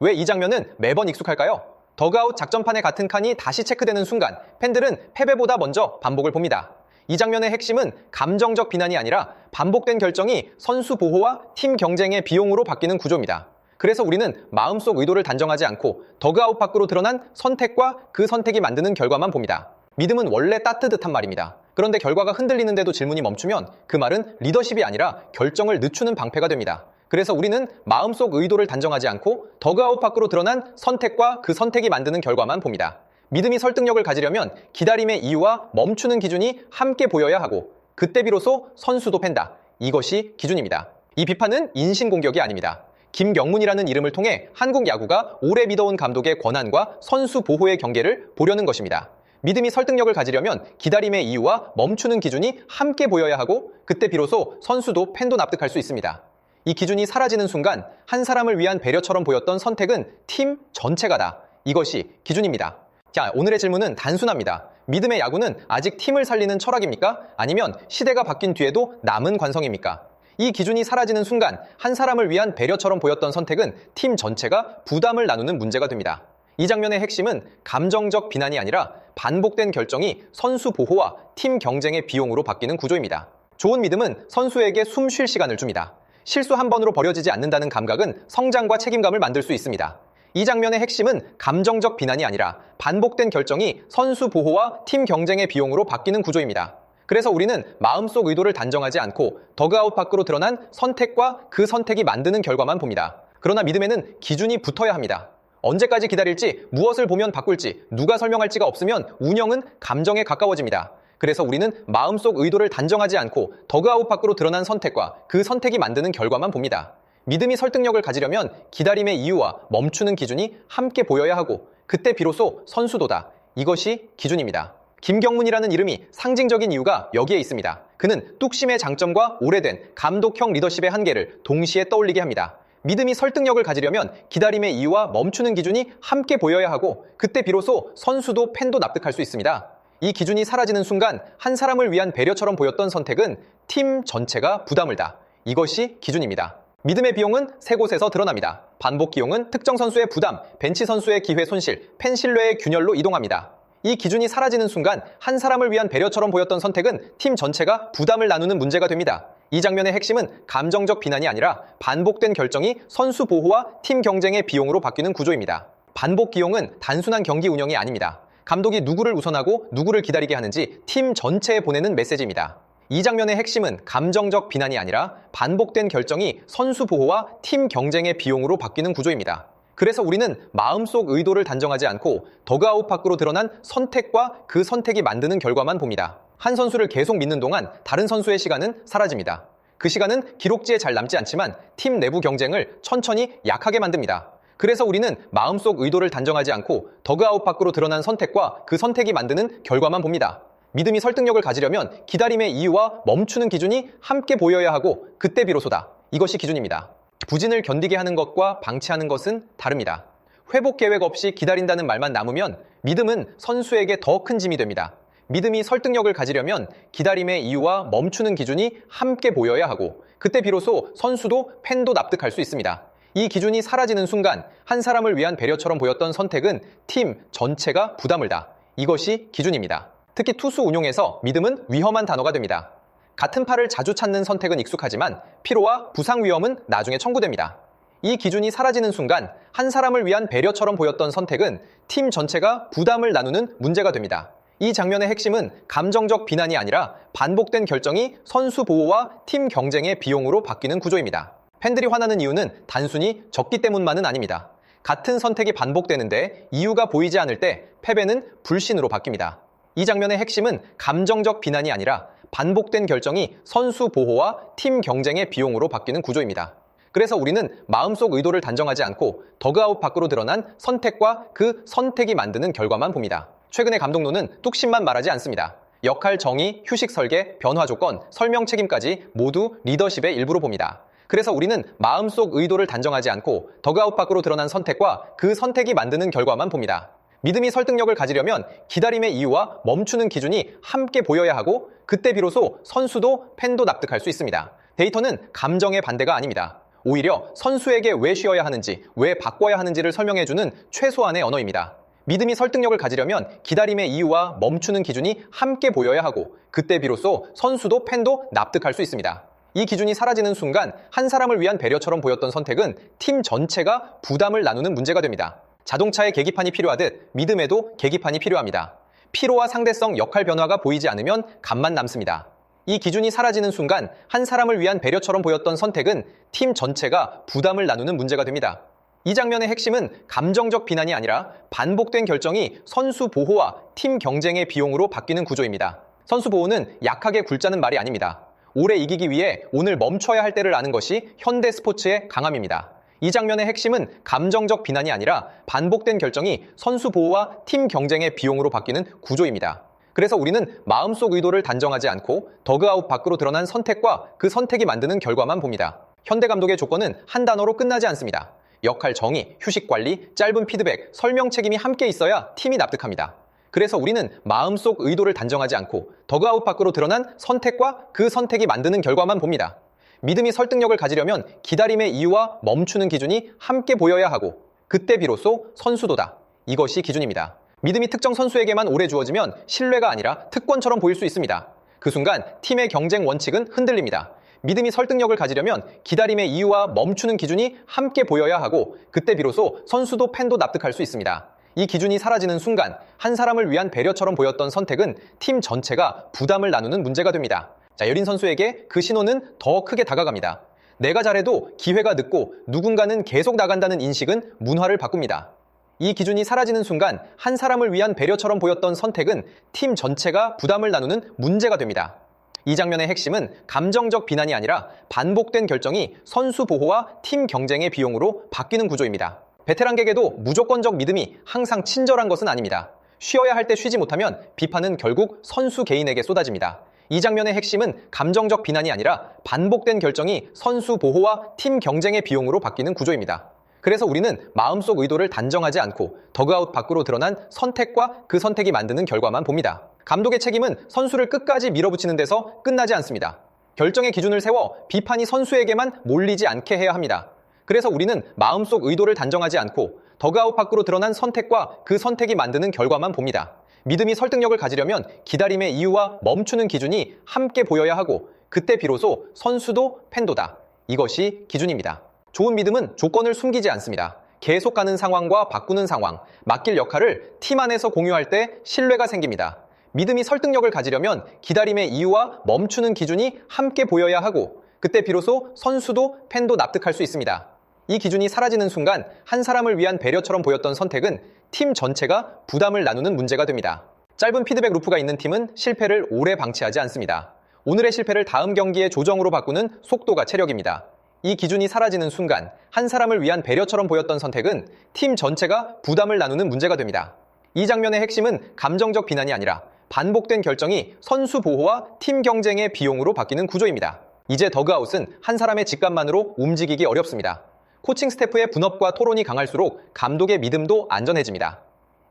왜 이 장면은 매번 익숙할까요? 더그아웃 작전판의 같은 칸이 다시 체크되는 순간 팬들은 패배보다 먼저 반복을 봅니다. 이 장면의 핵심은 감정적 비난이 아니라 반복된 결정이 선수 보호와 팀 경쟁의 비용으로 바뀌는 구조입니다. 그래서 우리는 마음속 의도를 단정하지 않고 더그아웃 밖으로 드러난 선택과 그 선택이 만드는 결과만 봅니다. 믿음은 원래 따뜻한 말입니다. 그런데 결과가 흔들리는데도 질문이 멈추면 그 말은 리더십이 아니라 결정을 늦추는 방패가 됩니다. 그래서 우리는 마음속 의도를 단정하지 않고 더그아웃 밖으로 드러난 선택과 그 선택이 만드는 결과만 봅니다. 믿음이 설득력을 가지려면 기다림의 이유와 멈추는 기준이 함께 보여야 하고 그때 비로소 선수도 팬다. 이것이 기준입니다. 이 비판은 인신공격이 아닙니다. 김경문이라는 이름을 통해 한국 야구가 오래 믿어온 감독의 권한과 선수 보호의 경계를 보려는 것입니다. 믿음이 설득력을 가지려면 기다림의 이유와 멈추는 기준이 함께 보여야 하고 그때 비로소 선수도 팬도 납득할 수 있습니다. 이 기준이 사라지는 순간 한 사람을 위한 배려처럼 보였던 선택은 팀 전체가다. 이것이 기준입니다. 자, 오늘의 질문은 단순합니다. 믿음의 야구는 아직 팀을 살리는 철학입니까? 아니면 시대가 바뀐 뒤에도 남은 관성입니까? 이 기준이 사라지는 순간 한 사람을 위한 배려처럼 보였던 선택은 팀 전체가 부담을 나누는 문제가 됩니다. 이 장면의 핵심은 감정적 비난이 아니라 반복된 결정이 선수 보호와 팀 경쟁의 비용으로 바뀌는 구조입니다. 좋은 믿음은 선수에게 숨 쉴 시간을 줍니다. 실수 한 번으로 버려지지 않는다는 감각은 성장과 책임감을 만들 수 있습니다. 이 장면의 핵심은 감정적 비난이 아니라 반복된 결정이 선수 보호와 팀 경쟁의 비용으로 바뀌는 구조입니다. 그래서 우리는 마음속 의도를 단정하지 않고 더그아웃 밖으로 드러난 선택과 그 선택이 만드는 결과만 봅니다. 그러나 믿음에는 기준이 붙어야 합니다. 언제까지 기다릴지, 무엇을 보면 바꿀지, 누가 설명할지가 없으면 운영은 감정에 가까워집니다. 그래서 우리는 마음속 의도를 단정하지 않고 더그아웃 밖으로 드러난 선택과 그 선택이 만드는 결과만 봅니다. 믿음이 설득력을 가지려면 기다림의 이유와 멈추는 기준이 함께 보여야 하고 그때 비로소 선수도다. 이것이 기준입니다. 김경문이라는 이름이 상징적인 이유가 여기에 있습니다. 그는 뚝심의 장점과 오래된 감독형 리더십의 한계를 동시에 떠올리게 합니다. 믿음이 설득력을 가지려면 기다림의 이유와 멈추는 기준이 함께 보여야 하고 그때 비로소 선수도 팬도 납득할 수 있습니다. 이 기준이 사라지는 순간 한 사람을 위한 배려처럼 보였던 선택은 팀 전체가 부담을 다. 이것이 기준입니다. 믿음의 비용은 세 곳에서 드러납니다. 반복 기용은 특정 선수의 부담, 벤치 선수의 기회 손실, 팬 신뢰의 균열로 이동합니다. 이 기준이 사라지는 순간 한 사람을 위한 배려처럼 보였던 선택은 팀 전체가 부담을 나누는 문제가 됩니다. 이 장면의 핵심은 감정적 비난이 아니라 반복된 결정이 선수 보호와 팀 경쟁의 비용으로 바뀌는 구조입니다. 반복 기용은 단순한 경기 운영이 아닙니다. 감독이 누구를 우선하고 누구를 기다리게 하는지 팀 전체에 보내는 메시지입니다. 이 장면의 핵심은 감정적 비난이 아니라 반복된 결정이 선수 보호와 팀 경쟁의 비용으로 바뀌는 구조입니다. 그래서 우리는 마음속 의도를 단정하지 않고 더그아웃 밖으로 드러난 선택과 그 선택이 만드는 결과만 봅니다. 한 선수를 계속 믿는 동안 다른 선수의 시간은 사라집니다. 그 시간은 기록지에 잘 남지 않지만 팀 내부 경쟁을 천천히 약하게 만듭니다. 그래서 우리는 마음속 의도를 단정하지 않고 더그아웃 밖으로 드러난 선택과 그 선택이 만드는 결과만 봅니다. 믿음이 설득력을 가지려면 기다림의 이유와 멈추는 기준이 함께 보여야 하고 그때 비로소다. 이것이 기준입니다. 부진을 견디게 하는 것과 방치하는 것은 다릅니다. 회복 계획 없이 기다린다는 말만 남으면 믿음은 선수에게 더 큰 짐이 됩니다. 믿음이 설득력을 가지려면 기다림의 이유와 멈추는 기준이 함께 보여야 하고 그때 비로소 선수도 팬도 납득할 수 있습니다. 이 기준이 사라지는 순간 한 사람을 위한 배려처럼 보였던 선택은 팀 전체가 부담을 다. 이것이 기준입니다. 특히 투수 운용에서 믿음은 위험한 단어가 됩니다. 같은 팔을 자주 찾는 선택은 익숙하지만 피로와 부상 위험은 나중에 청구됩니다. 이 기준이 사라지는 순간 한 사람을 위한 배려처럼 보였던 선택은 팀 전체가 부담을 나누는 문제가 됩니다. 이 장면의 핵심은 감정적 비난이 아니라 반복된 결정이 선수 보호와 팀 경쟁의 비용으로 바뀌는 구조입니다. 팬들이 화나는 이유는 단순히 졌기 때문만은 아닙니다. 같은 선택이 반복되는데 이유가 보이지 않을 때 패배는 불신으로 바뀝니다. 이 장면의 핵심은 감정적 비난이 아니라 반복된 결정이 선수 보호와 팀 경쟁의 비용으로 바뀌는 구조입니다. 그래서 우리는 마음속 의도를 단정하지 않고 더그아웃 밖으로 드러난 선택과 그 선택이 만드는 결과만 봅니다. 최근의 감독론은 뚝심만 말하지 않습니다. 역할 정의, 휴식 설계, 변화 조건, 설명 책임까지 모두 리더십의 일부로 봅니다. 그래서 우리는 마음속 의도를 단정하지 않고 더그아웃 밖으로 드러난 선택과 그 선택이 만드는 결과만 봅니다. 믿음이 설득력을 가지려면 기다림의 이유와 멈추는 기준이 함께 보여야 하고 그때 비로소 선수도 팬도 납득할 수 있습니다. 데이터는 감정의 반대가 아닙니다. 오히려 선수에게 왜 쉬어야 하는지, 왜 바꿔야 하는지를 설명해주는 최소한의 언어입니다. 믿음이 설득력을 가지려면 기다림의 이유와 멈추는 기준이 함께 보여야 하고 그때 비로소 선수도 팬도 납득할 수 있습니다. 이 기준이 사라지는 순간 한 사람을 위한 배려처럼 보였던 선택은 팀 전체가 부담을 나누는 문제가 됩니다. 자동차에 계기판이 필요하듯 믿음에도 계기판이 필요합니다. 피로와 상대성, 역할 변화가 보이지 않으면 값만 남습니다. 이 기준이 사라지는 순간 한 사람을 위한 배려처럼 보였던 선택은 팀 전체가 부담을 나누는 문제가 됩니다. 이 장면의 핵심은 감정적 비난이 아니라 반복된 결정이 선수 보호와 팀 경쟁의 비용으로 바뀌는 구조입니다. 선수 보호는 약하게 굴자는 말이 아닙니다. 오래 이기기 위해 오늘 멈춰야 할 때를 아는 것이 현대 스포츠의 강함입니다. 이 장면의 핵심은 감정적 비난이 아니라 반복된 결정이 선수 보호와 팀 경쟁의 비용으로 바뀌는 구조입니다. 그래서 우리는 마음속 의도를 단정하지 않고 더그아웃 밖으로 드러난 선택과 그 선택이 만드는 결과만 봅니다. 현대 감독의 조건은 한 단어로 끝나지 않습니다. 역할 정의, 휴식 관리, 짧은 피드백, 설명 책임이 함께 있어야 팀이 납득합니다. 그래서 우리는 마음속 의도를 단정하지 않고 더그아웃 밖으로 드러난 선택과 그 선택이 만드는 결과만 봅니다. 믿음이 설득력을 가지려면 기다림의 이유와 멈추는 기준이 함께 보여야 하고 그때 비로소 선수도다. 이것이 기준입니다. 믿음이 특정 선수에게만 오래 주어지면 신뢰가 아니라 특권처럼 보일 수 있습니다. 그 순간 팀의 경쟁 원칙은 흔들립니다. 믿음이 설득력을 가지려면 기다림의 이유와 멈추는 기준이 함께 보여야 하고 그때 비로소 선수도 팬도 납득할 수 있습니다. 이 기준이 사라지는 순간 한 사람을 위한 배려처럼 보였던 선택은 팀 전체가 부담을 나누는 문제가 됩니다. 여린 선수에게 그 신호는 더 크게 다가갑니다. 내가 잘해도 기회가 늦고 누군가는 계속 나간다는 인식은 문화를 바꿉니다. 이 기준이 사라지는 순간 한 사람을 위한 배려처럼 보였던 선택은 팀 전체가 부담을 나누는 문제가 됩니다. 이 장면의 핵심은 감정적 비난이 아니라 반복된 결정이 선수 보호와 팀 경쟁의 비용으로 바뀌는 구조입니다. 베테랑에게도 무조건적 믿음이 항상 친절한 것은 아닙니다. 쉬어야 할 때 쉬지 못하면 비판은 결국 선수 개인에게 쏟아집니다. 이 장면의 핵심은 감정적 비난이 아니라 반복된 결정이 선수 보호와 팀 경쟁의 비용으로 바뀌는 구조입니다. 그래서 우리는 마음속 의도를 단정하지 않고 더그아웃 밖으로 드러난 선택과 그 선택이 만드는 결과만 봅니다. 감독의 책임은 선수를 끝까지 밀어붙이는 데서 끝나지 않습니다. 결정의 기준을 세워 비판이 선수에게만 몰리지 않게 해야 합니다. 그래서 우리는 마음속 의도를 단정하지 않고 더그아웃 밖으로 드러난 선택과 그 선택이 만드는 결과만 봅니다. 믿음이 설득력을 가지려면 기다림의 이유와 멈추는 기준이 함께 보여야 하고 그때 비로소 선수도 팬도다. 이것이 기준입니다. 좋은 믿음은 조건을 숨기지 않습니다. 계속 가는 상황과 바꾸는 상황, 맡길 역할을 팀 안에서 공유할 때 신뢰가 생깁니다. 믿음이 설득력을 가지려면 기다림의 이유와 멈추는 기준이 함께 보여야 하고 그때 비로소 선수도 팬도 납득할 수 있습니다. 이 기준이 사라지는 순간 한 사람을 위한 배려처럼 보였던 선택은 팀 전체가 부담을 나누는 문제가 됩니다. 짧은 피드백 루프가 있는 팀은 실패를 오래 방치하지 않습니다. 오늘의 실패를 다음 경기의 조정으로 바꾸는 속도가 체력입니다. 이 기준이 사라지는 순간 한 사람을 위한 배려처럼 보였던 선택은 팀 전체가 부담을 나누는 문제가 됩니다. 이 장면의 핵심은 감정적 비난이 아니라 반복된 결정이 선수 보호와 팀 경쟁의 비용으로 바뀌는 구조입니다. 이제 더그아웃은 한 사람의 직감만으로 움직이기 어렵습니다. 코칭 스태프의 분업과 토론이 강할수록 감독의 믿음도 안전해집니다.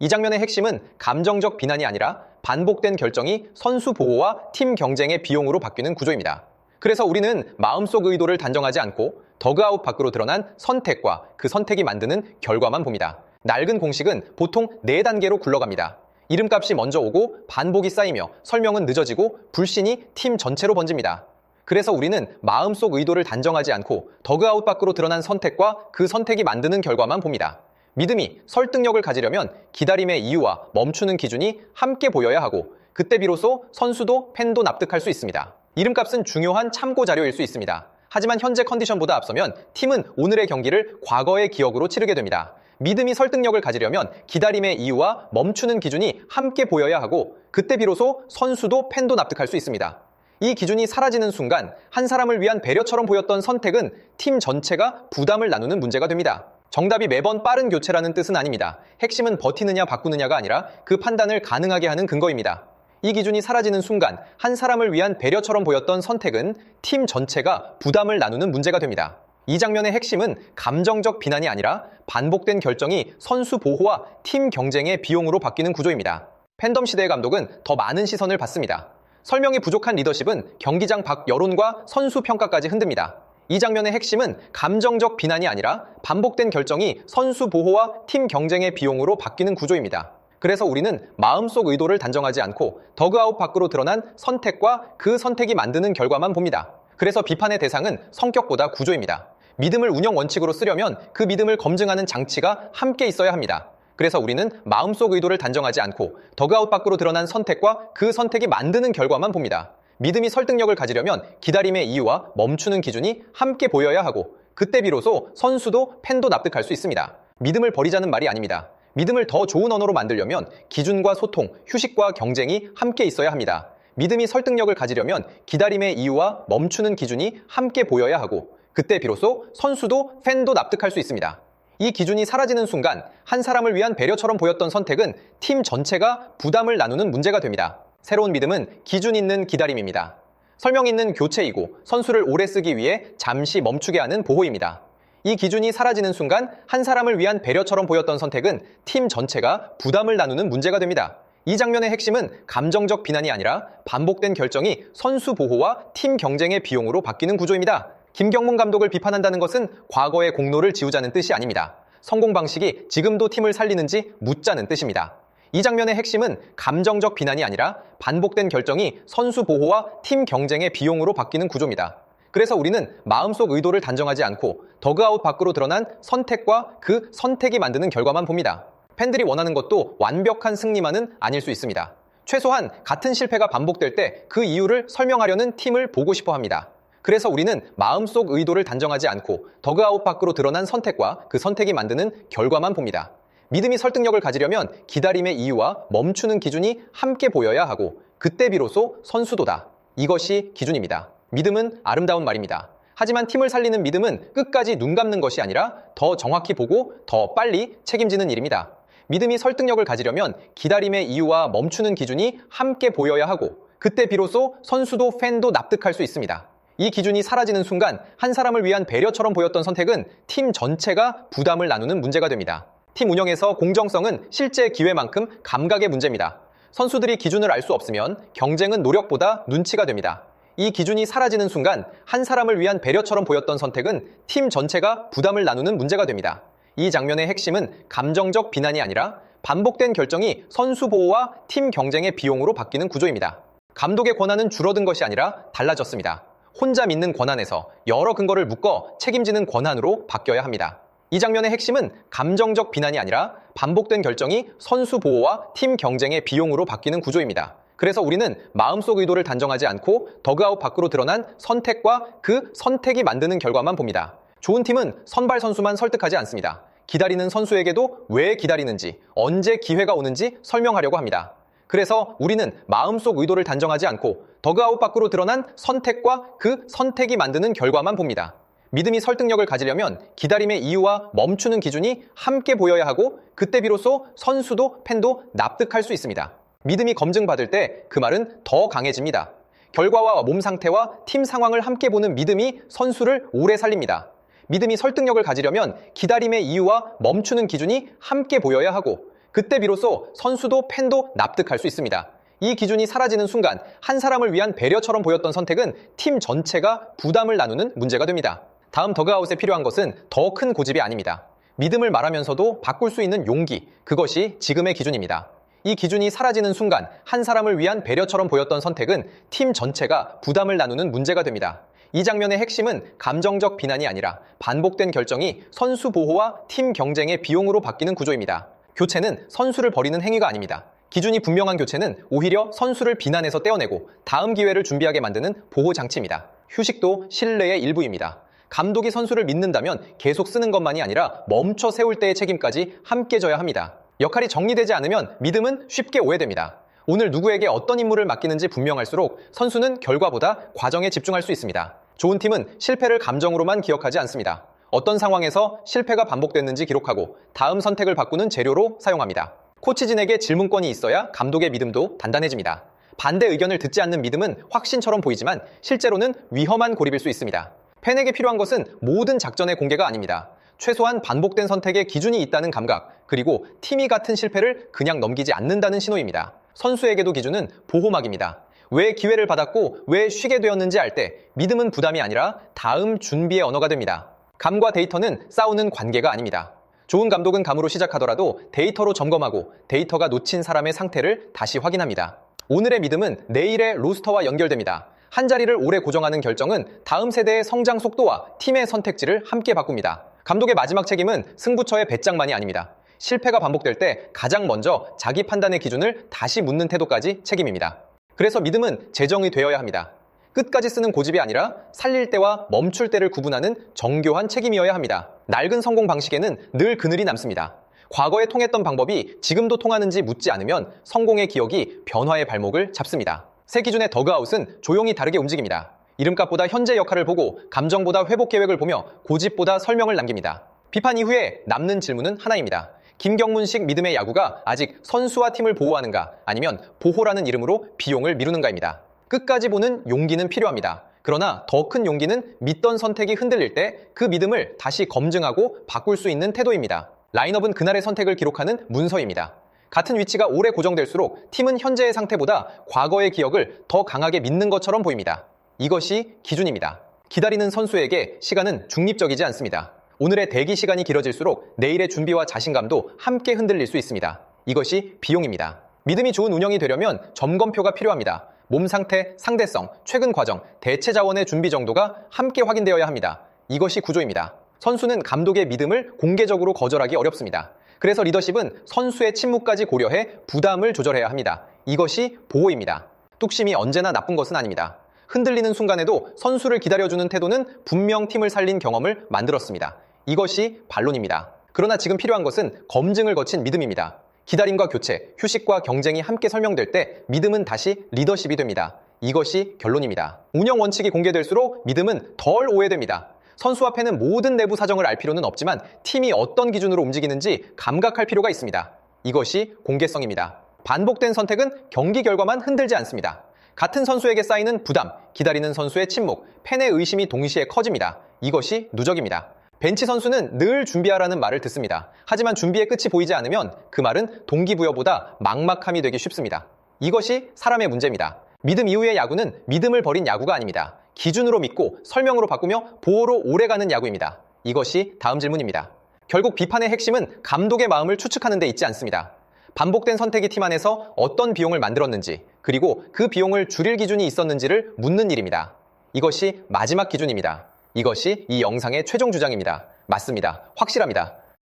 이 장면의 핵심은 감정적 비난이 아니라 반복된 결정이 선수 보호와 팀 경쟁의 비용으로 바뀌는 구조입니다. 그래서 우리는 마음속 의도를 단정하지 않고 더그아웃 밖으로 드러난 선택과 그 선택이 만드는 결과만 봅니다. 낡은 공식은 보통 4단계로 굴러갑니다. 이름값이 먼저 오고 반복이 쌓이며 설명은 늦어지고 불신이 팀 전체로 번집니다. 그래서 우리는 마음속 의도를 단정하지 않고 더그아웃 밖으로 드러난 선택과 그 선택이 만드는 결과만 봅니다. 믿음이 설득력을 가지려면 기다림의 이유와 멈추는 기준이 함께 보여야 하고 그때 비로소 선수도 팬도 납득할 수 있습니다. 이름값은 중요한 참고 자료일 수 있습니다. 하지만 현재 컨디션보다 앞서면 팀은 오늘의 경기를 과거의 기억으로 치르게 됩니다. 믿음이 설득력을 가지려면 기다림의 이유와 멈추는 기준이 함께 보여야 하고 그때 비로소 선수도 팬도 납득할 수 있습니다. 이 기준이 사라지는 순간 한 사람을 위한 배려처럼 보였던 선택은 팀 전체가 부담을 나누는 문제가 됩니다. 정답이 매번 빠른 교체라는 뜻은 아닙니다. 핵심은 버티느냐 바꾸느냐가 아니라 그 판단을 가능하게 하는 근거입니다. 이 기준이 사라지는 순간 한 사람을 위한 배려처럼 보였던 선택은 팀 전체가 부담을 나누는 문제가 됩니다. 이 장면의 핵심은 감정적 비난이 아니라 반복된 결정이 선수 보호와 팀 경쟁의 비용으로 바뀌는 구조입니다. 팬덤 시대의 감독은 더 많은 시선을 받습니다. 설명이 부족한 리더십은 경기장 밖 여론과 선수 평가까지 흔듭니다. 이 장면의 핵심은 감정적 비난이 아니라 반복된 결정이 선수 보호와 팀 경쟁의 비용으로 바뀌는 구조입니다. 그래서 우리는 마음속 의도를 단정하지 않고 더그아웃 밖으로 드러난 선택과 그 선택이 만드는 결과만 봅니다. 그래서 비판의 대상은 성격보다 구조입니다. 믿음을 운영 원칙으로 쓰려면 그 믿음을 검증하는 장치가 함께 있어야 합니다. 그래서 우리는 마음속 의도를 단정하지 않고 더그아웃 밖으로 드러난 선택과 그 선택이 만드는 결과만 봅니다. 믿음이 설득력을 가지려면 기다림의 이유와 멈추는 기준이 함께 보여야 하고 그때 비로소 선수도 팬도 납득할 수 있습니다. 믿음을 버리자는 말이 아닙니다. 믿음을 더 좋은 언어로 만들려면 기준과 소통, 휴식과 경쟁이 함께 있어야 합니다. 믿음이 설득력을 가지려면 기다림의 이유와 멈추는 기준이 함께 보여야 하고 그때 비로소 선수도 팬도 납득할 수 있습니다. 이 기준이 사라지는 순간 한 사람을 위한 배려처럼 보였던 선택은 팀 전체가 부담을 나누는 문제가 됩니다. 새로운 믿음은 기준 있는 기다림입니다. 설명 있는 교체이고 선수를 오래 쓰기 위해 잠시 멈추게 하는 보호입니다. 이 기준이 사라지는 순간 한 사람을 위한 배려처럼 보였던 선택은 팀 전체가 부담을 나누는 문제가 됩니다. 이 장면의 핵심은 감정적 비난이 아니라 반복된 결정이 선수 보호와 팀 경쟁의 비용으로 바뀌는 구조입니다. 김경문 감독을 비판한다는 것은 과거의 공로를 지우자는 뜻이 아닙니다. 성공 방식이 지금도 팀을 살리는지 묻자는 뜻입니다. 이 장면의 핵심은 감정적 비난이 아니라 반복된 결정이 선수 보호와 팀 경쟁의 비용으로 바뀌는 구조입니다. 그래서 우리는 마음속 의도를 단정하지 않고 더그아웃 밖으로 드러난 선택과 그 선택이 만드는 결과만 봅니다. 팬들이 원하는 것도 완벽한 승리만은 아닐 수 있습니다. 최소한 같은 실패가 반복될 때 그 이유를 설명하려는 팀을 보고 싶어 합니다. 그래서 우리는 마음속 의도를 단정하지 않고 더그아웃 밖으로 드러난 선택과 그 선택이 만드는 결과만 봅니다. 믿음이 설득력을 가지려면 기다림의 이유와 멈추는 기준이 함께 보여야 하고 그때 비로소 선수도다. 이것이 기준입니다. 믿음은 아름다운 말입니다. 하지만 팀을 살리는 믿음은 끝까지 눈 감는 것이 아니라 더 정확히 보고 더 빨리 책임지는 일입니다. 믿음이 설득력을 가지려면 기다림의 이유와 멈추는 기준이 함께 보여야 하고 그때 비로소 선수도 팬도 납득할 수 있습니다. 이 기준이 사라지는 순간 한 사람을 위한 배려처럼 보였던 선택은 팀 전체가 부담을 나누는 문제가 됩니다. 팀 운영에서 공정성은 실제 기회만큼 감각의 문제입니다. 선수들이 기준을 알 수 없으면 경쟁은 노력보다 눈치가 됩니다. 이 기준이 사라지는 순간 한 사람을 위한 배려처럼 보였던 선택은 팀 전체가 부담을 나누는 문제가 됩니다. 이 장면의 핵심은 감정적 비난이 아니라 반복된 결정이 선수 보호와 팀 경쟁의 비용으로 바뀌는 구조입니다. 감독의 권한은 줄어든 것이 아니라 달라졌습니다. 혼자 믿는 권한에서 여러 근거를 묶어 책임지는 권한으로 바뀌어야 합니다. 이 장면의 핵심은 감정적 비난이 아니라 반복된 결정이 선수 보호와 팀 경쟁의 비용으로 바뀌는 구조입니다. 그래서 우리는 마음속 의도를 단정하지 않고 더그아웃 밖으로 드러난 선택과 그 선택이 만드는 결과만 봅니다. 좋은 팀은 선발 선수만 설득하지 않습니다. 기다리는 선수에게도 왜 기다리는지, 언제 기회가 오는지 설명하려고 합니다. 그래서 우리는 마음속 의도를 단정하지 않고 더그아웃 밖으로 드러난 선택과 그 선택이 만드는 결과만 봅니다. 믿음이 설득력을 가지려면 기다림의 이유와 멈추는 기준이 함께 보여야 하고 그때 비로소 선수도 팬도 납득할 수 있습니다. 믿음이 검증받을 때 그 말은 더 강해집니다. 결과와 몸 상태와 팀 상황을 함께 보는 믿음이 선수를 오래 살립니다. 믿음이 설득력을 가지려면 기다림의 이유와 멈추는 기준이 함께 보여야 하고 그때 비로소 선수도 팬도 납득할 수 있습니다. 이 기준이 사라지는 순간 한 사람을 위한 배려처럼 보였던 선택은 팀 전체가 부담을 나누는 문제가 됩니다. 다음 더그아웃에 필요한 것은 더 큰 고집이 아닙니다. 믿음을 말하면서도 바꿀 수 있는 용기, 그것이 지금의 기준입니다. 이 기준이 사라지는 순간 한 사람을 위한 배려처럼 보였던 선택은 팀 전체가 부담을 나누는 문제가 됩니다. 이 장면의 핵심은 감정적 비난이 아니라 반복된 결정이 선수 보호와 팀 경쟁의 비용으로 바뀌는 구조입니다. 교체는 선수를 버리는 행위가 아닙니다. 기준이 분명한 교체는 오히려 선수를 비난해서 떼어내고 다음 기회를 준비하게 만드는 보호 장치입니다. 휴식도 신뢰의 일부입니다. 감독이 선수를 믿는다면 계속 쓰는 것만이 아니라 멈춰 세울 때의 책임까지 함께 져야 합니다. 역할이 정리되지 않으면 믿음은 쉽게 오해됩니다. 오늘 누구에게 어떤 임무를 맡기는지 분명할수록 선수는 결과보다 과정에 집중할 수 있습니다. 좋은 팀은 실패를 감정으로만 기억하지 않습니다. 어떤 상황에서 실패가 반복됐는지 기록하고 다음 선택을 바꾸는 재료로 사용합니다. 코치진에게 질문권이 있어야 감독의 믿음도 단단해집니다. 반대 의견을 듣지 않는 믿음은 확신처럼 보이지만 실제로는 위험한 고립일 수 있습니다. 팬에게 필요한 것은 모든 작전의 공개가 아닙니다. 최소한 반복된 선택에 기준이 있다는 감각, 그리고 팀이 같은 실패를 그냥 넘기지 않는다는 신호입니다. 선수에게도 기준은 보호막입니다. 왜 기회를 받았고 왜 쉬게 되었는지 알 때 믿음은 부담이 아니라 다음 준비의 언어가 됩니다. 감과 데이터는 싸우는 관계가 아닙니다. 좋은 감독은 감으로 시작하더라도 데이터로 점검하고 데이터가 놓친 사람의 상태를 다시 확인합니다. 오늘의 믿음은 내일의 로스터와 연결됩니다. 한 자리를 오래 고정하는 결정은 다음 세대의 성장 속도와 팀의 선택지를 함께 바꿉니다. 감독의 마지막 책임은 승부처의 배짱만이 아닙니다. 실패가 반복될 때 가장 먼저 자기 판단의 기준을 다시 묻는 태도까지 책임입니다. 그래서 믿음은 재정이 되어야 합니다. 끝까지 쓰는 고집이 아니라 살릴 때와 멈출 때를 구분하는 정교한 책임이어야 합니다. 낡은 성공 방식에는 늘 그늘이 남습니다. 과거에 통했던 방법이 지금도 통하는지 묻지 않으면 성공의 기억이 변화의 발목을 잡습니다. 새 기준의 더그아웃은 조용히 다르게 움직입니다. 이름값보다 현재 역할을 보고 감정보다 회복 계획을 보며 고집보다 설명을 남깁니다. 비판 이후에 남는 질문은 하나입니다. 김경문식 믿음의 야구가 아직 선수와 팀을 보호하는가 아니면 보호라는 이름으로 비용을 미루는가입니다. 끝까지 보는 용기는 필요합니다. 그러나 더 큰 용기는 믿던 선택이 흔들릴 때 그 믿음을 다시 검증하고 바꿀 수 있는 태도입니다. 라인업은 그날의 선택을 기록하는 문서입니다. 같은 위치가 오래 고정될수록 팀은 현재의 상태보다 과거의 기억을 더 강하게 믿는 것처럼 보입니다. 이것이 기준입니다. 기다리는 선수에게 시간은 중립적이지 않습니다. 오늘의 대기 시간이 길어질수록 내일의 준비와 자신감도 함께 흔들릴 수 있습니다. 이것이 비용입니다. 믿음이 좋은 운영이 되려면 점검표가 필요합니다. 몸 상태, 상대성, 최근 과정, 대체 자원의 준비 정도가 함께 확인되어야 합니다. 이것이 구조입니다. 선수는 감독의 믿음을 공개적으로 거절하기 어렵습니다. 그래서 리더십은 선수의 침묵까지 고려해 부담을 조절해야 합니다. 이것이 보호입니다. 뚝심이 언제나 나쁜 것은 아닙니다. 흔들리는 순간에도 선수를 기다려주는 태도는 분명 팀을 살린 경험을 만들었습니다. 이것이 반론입니다. 그러나 지금 필요한 것은 검증을 거친 믿음입니다. 기다림과 교체, 휴식과 경쟁이 함께 설명될 때 믿음은 다시 리더십이 됩니다. 이것이 결론입니다. 운영 원칙이 공개될수록 믿음은 덜 오해됩니다. 선수와 팬은 모든 내부 사정을 알 필요는 없지만 팀이 어떤 기준으로 움직이는지 감각할 필요가 있습니다. 이것이 공개성입니다. 반복된 선택은 경기 결과만 흔들지 않습니다. 같은 선수에게 쌓이는 부담, 기다리는 선수의 침묵, 팬의 의심이 동시에 커집니다. 이것이 누적입니다. 벤치 선수는 늘 준비하라는 말을 듣습니다. 하지만 준비의 끝이 보이지 않으면 그 말은 동기부여보다 막막함이 되기 쉽습니다. 이것이 사람의 문제입니다. 믿음 이후의 야구는 믿음을 버린 야구가 아닙니다. 기준으로 믿고 설명으로 바꾸며 보호로 오래가는 야구입니다. 이것이 다음 질문입니다. 결국 비판의 핵심은 감독의 마음을 추측하는 데 있지 않습니다. 반복된 선택이 팀 안에서 어떤 비용을 만들었는지, 그리고 그 비용을 줄일 기준이 있었는지를 묻는 일입니다. 이것이 마지막 기준입니다. 이것이 이 영상의 최종 주장입니다. 맞습니다. 확실합니다.